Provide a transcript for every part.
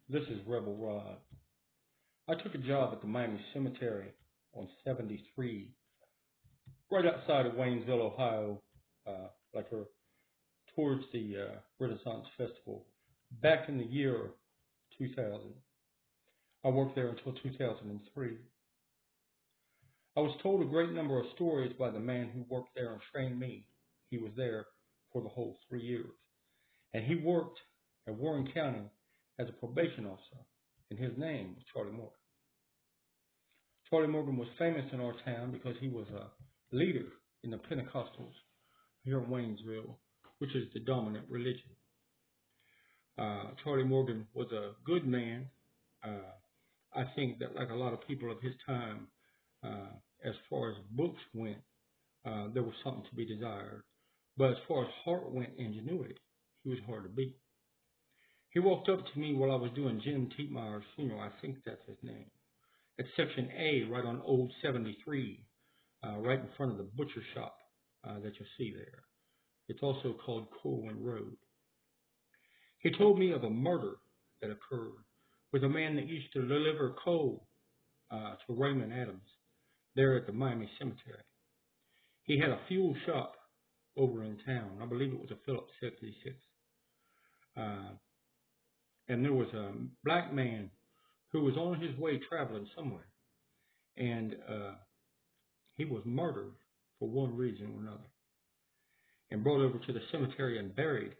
This is Rebel Rod. I took a job at the Miami Cemetery on 73, right outside of Waynesville, Ohio, like towards the Renaissance Festival, back in the year 2000. I worked there until 2003. I was told a great number of stories by the man who worked there and trained me. He was there for the whole 3 years. And he worked at Warren County as a probation officer, and his name was Charlie Morgan. Charlie Morgan was famous in our town because he was a leader in the Pentecostals here in Waynesville, which is the dominant religion. Charlie Morgan was a good man. I think that, like a lot of people of his time, as far as books went, there was something to be desired. But as far as heart went, ingenuity, he was hard to beat. He walked up to me while I was doing Jim Tietmeyer's funeral. I think that's his name. At Section A, right on Old 73, right in front of the butcher shop that you'll see there. It's also called Colwyn Road. He told me of a murder that occurred with a man that used to deliver coal to Raymond Adams there at the Miami Cemetery. He had a fuel shop over in town. I believe it was a Phillips 66. And there was a black man who was on his way traveling somewhere. And he was murdered for one reason or another and brought over to the cemetery and buried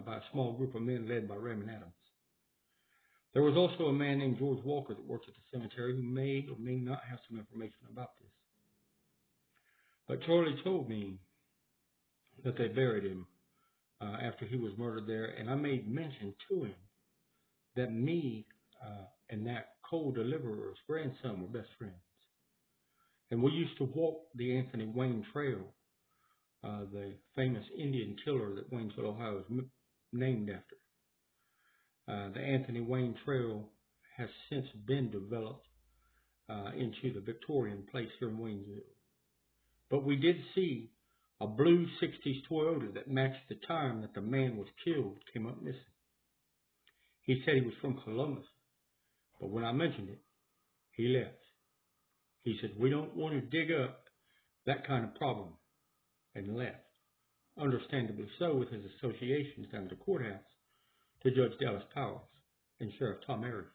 by a small group of men led by Raymond Adams. There was also a man named George Walker that worked at the cemetery who may or may not have some information about this. But Charlie told me that they buried him after he was murdered there, and I made mention to him that me and that coal deliverer's grandson were best friends. And we used to walk the Anthony Wayne Trail, the famous Indian killer that Waynesville, Ohio is named after. The Anthony Wayne Trail has since been developed into the Victorian place here in Waynesville. But we did see a blue 60s Toyota that matched the time that the man was killed came up missing. He said he was from Columbus, but when I mentioned it, he left. He said, "We don't want to dig up that kind of problem," and left. Understandably so, with his associations down at the courthouse to Judge Dallas Powers and Sheriff Tom Aries.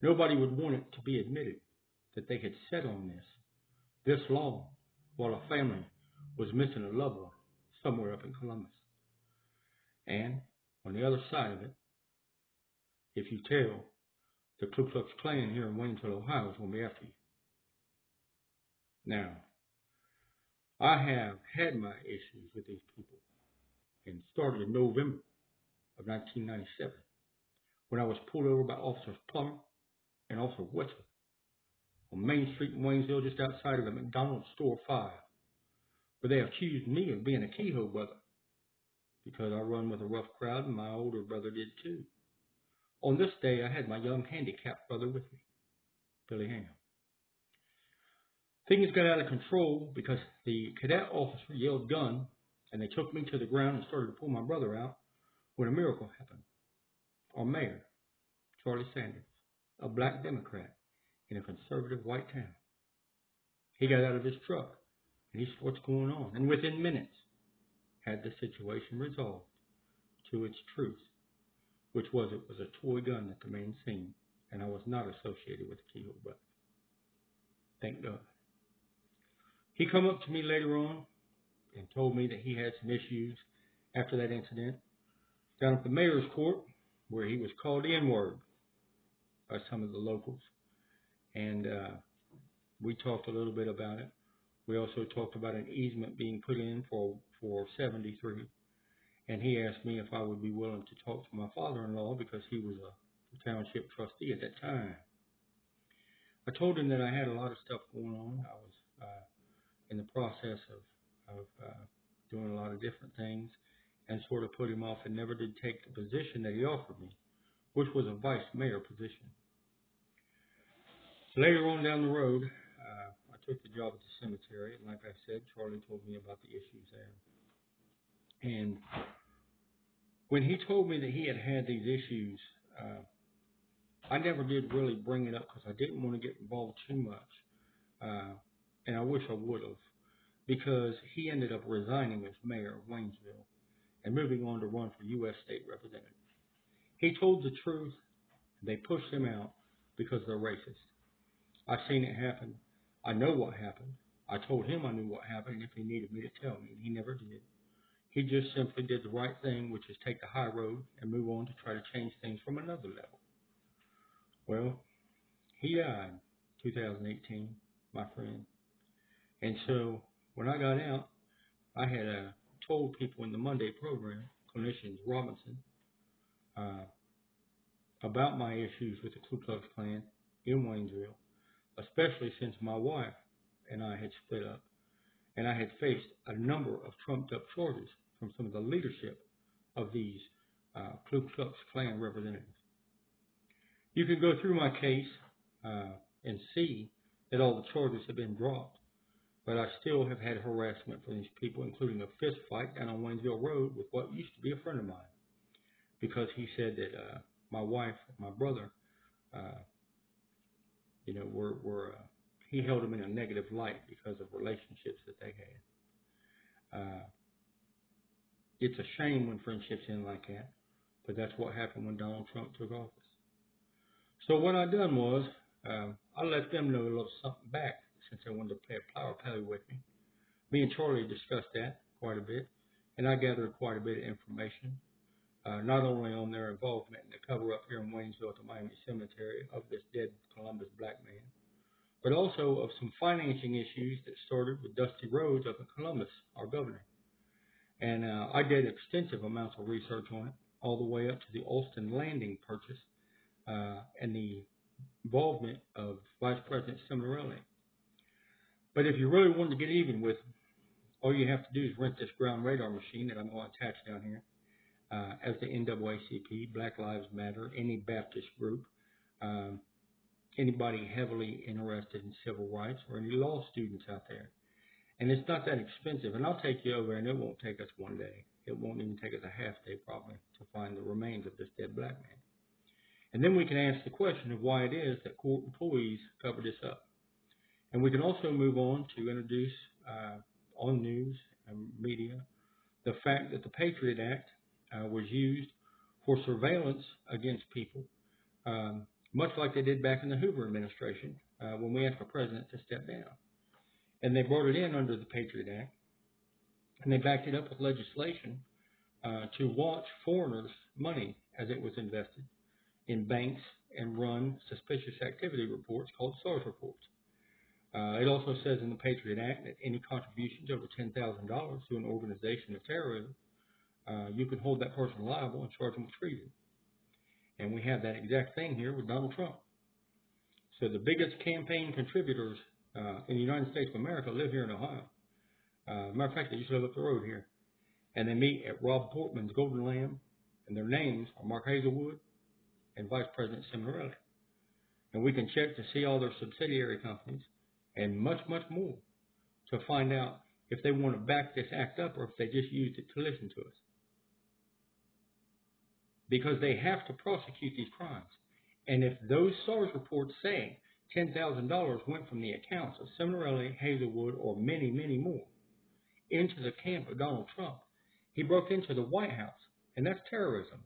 Nobody would want it to be admitted that they had sat on this long while a family was missing a loved one somewhere up in Columbus. And on the other side of it, if you tell, the Ku Klux Klan here in Waynesville, Ohio is going to be after you. Now, I have had my issues with these people, and started in November of 1997 when I was pulled over by Officers Plummer and Officer Wetzel on Main Street in Waynesville, just outside of the McDonald's Store 5, where they accused me of being a Kehoe brother because I run with a rough crowd and my older brother did too. On this day, I had my young handicapped brother with me, Billy Ham. Things got out of control because the cadet officer yelled gun, and they took me to the ground and started to pull my brother out when a miracle happened. Our mayor, Charlie Sanders, a black Democrat in a conservative white town, he got out of his truck and he said, "What's going on?" And within minutes had the situation resolved to its truth, which was it was a toy gun that the man seen, and I was not associated with the Kehoe brothers. Thank God. He come up to me later on and told me that he had some issues after that incident down at the mayor's court, where he was called the N-word by some of the locals. And we talked a little bit about it. We also talked about an easement being put in for 73. And he asked me if I would be willing to talk to my father-in-law because he was a township trustee at that time. I told him that I had a lot of stuff going on. I was in the process of doing a lot of different things, and sort of put him off and never did take the position that he offered me, which was a vice mayor position. Later on down the road, I took the job at the cemetery, and like I said, Charlie told me about the issues there. And when he told me that he had had these issues I never did really bring it up because I didn't want to get involved too much, and I wish I would have, because he ended up resigning as mayor of Waynesville and moving on to run for U.S. state representative. He told the truth. They pushed him out because they're racist. I've seen it happen. I know what happened. I told him I knew what happened if he needed me to tell me, and he never did. He just simply did the right thing, which is take the high road and move on to try to change things from another level. Well, he died 2018, my friend. And so when I got out, I had told people in the Monday program, Clinicians Robinson, about my issues with the Ku Klux Klan in Waynesville, especially since my wife and I had split up, and I had faced a number of trumped-up charges from some of the leadership of these Ku Klux Klan representatives. You can go through my case and see that all the charges have been dropped, but I still have had harassment from these people, including a fist fight down on Waynesville Road with what used to be a friend of mine, because he said that my wife and my brother, he held them in a negative light because of relationships that they had. It's a shame when friendships end like that, but that's what happened when Donald Trump took office. So what I done was, I let them know a little something back, since they wanted to play a power play with me. Me and Charlie discussed that quite a bit, and I gathered quite a bit of information, not only on their involvement in the cover-up here in Waynesville at the Miami Cemetery of this dead Columbus black man, but also of some financing issues that started with Dusty Rhodes up in Columbus, our governor. And I did extensive amounts of research on it, all the way up to the Alston Landing purchase and the involvement of Vice President Cimarelli. But if you really want to get even with them, all you have to do is rent this ground radar machine that I'm going to attach down here as the NAACP, Black Lives Matter, any Baptist group, anybody heavily interested in civil rights, or any law students out there. And it's not that expensive. And I'll take you over, and it won't take us one day. It won't even take us a half day probably to find the remains of this dead black man. And then we can ask the question of why it is that court employees cover this up. And we can also move on to introduce on news and media the fact that the Patriot Act was used for surveillance against people, much like they did back in the Hoover administration when we asked the president to step down. And they brought it in under the Patriot Act, and they backed it up with legislation to watch foreigners' money as it was invested in banks and run suspicious activity reports called SARS reports. It also says in the Patriot Act that any contributions over $10,000 to an organization of terrorism, you can hold that person liable and charge them with treason. And we have that exact thing here with Donald Trump. So the biggest campaign contributors in the United States of America live here in Ohio. Matter of fact, they used to live up the road here. And they meet at Rob Portman's Golden Lamb, and their names are Mark Hazelwood and Vice President Cimarelli. And we can check to see all their subsidiary companies and much, much more to find out if they want to back this act up or if they just used it to listen to us. Because they have to prosecute these crimes. And if those SARS reports say $10,000 went from the accounts of Cimarelli, Hazelwood, or many, many more into the camp of Donald Trump, he broke into the White House, and that's terrorism.